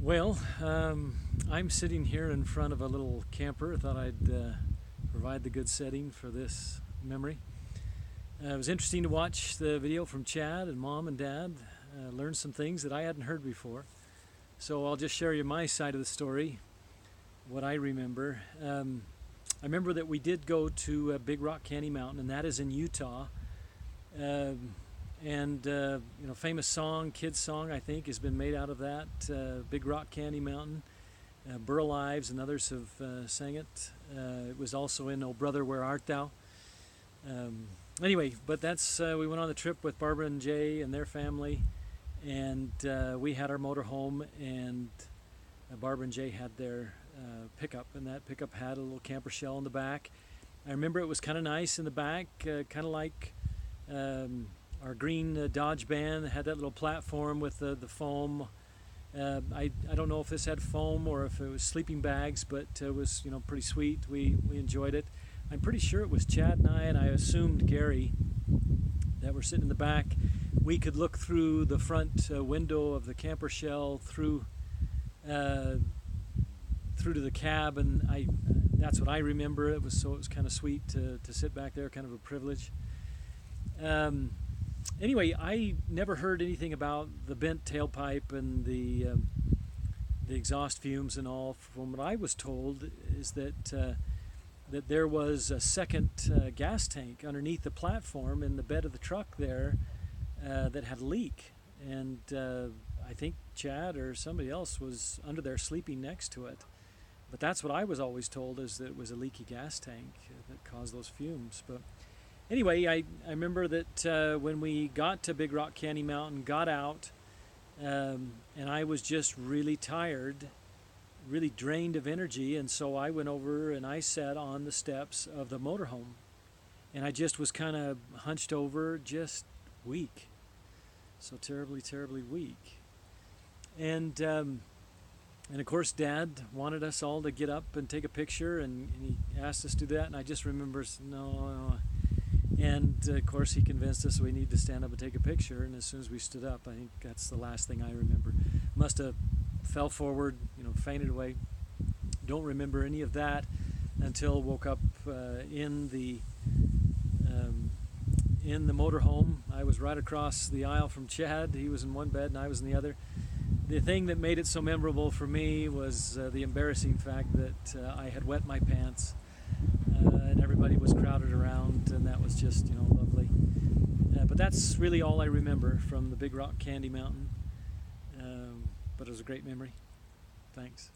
Well, I'm sitting here in front of a little camper. I thought I'd provide the good setting for this memory. It was interesting to watch the video from Chad and Mom and Dad. Learn some things that I hadn't heard before. So I'll just share you my side of the story, what I remember. I remember that we did go to Big Rock Candy Mountain, and that is in Utah. Famous song, kids song, I think, has been made out of that. Big Rock Candy Mountain. Burl Ives and others have sang it. It was also in Oh Brother, Where Art Thou? But that's we went on the trip with Barbara and Jay and their family, and we had our motorhome, and Barbara and Jay had their pickup, and that pickup had a little camper shell in the back. I remember it was kind of nice in the back, kind of like our green Dodge van had that little platform with the foam. I don't know if this had foam or if it was sleeping bags, but it was pretty sweet. We enjoyed it. I'm pretty sure it was Chad and I assumed Gary, that were sitting in the back. We could look through the front window of the camper shell through to the cab, and that's what I remember. It was kind of sweet to sit back there, kind of a privilege. I never heard anything about the bent tailpipe and the exhaust fumes and all. From what I was told is that there was a second gas tank underneath the platform in the bed of the truck there that had a leak, and I think Chad or somebody else was under there sleeping next to it. But that's what I was always told, is that it was a leaky gas tank that caused those fumes. But anyway, I remember that when we got to Big Rock Candy Mountain, got out, and I was just really tired, really drained of energy, and so I went over and I sat on the steps of the motorhome, and I just was kind of hunched over, just weak, so terribly, terribly weak. And of course, Dad wanted us all to get up and take a picture, and he asked us to do that, and I just remember, no. And of course, he convinced us we need to stand up and take a picture, and as soon as we stood up, I think that's the last thing I remember. Must have fell forward, fainted away. Don't remember any of that until woke up in the motorhome. I was right across the aisle from Chad. He was in one bed and I was in the other. The thing that made it so memorable for me was the embarrassing fact that I had wet my pants, and everybody was crowded around, and that was just lovely. But that's really all I remember from the Big Rock Candy Mountain. But it was a great memory. Thanks.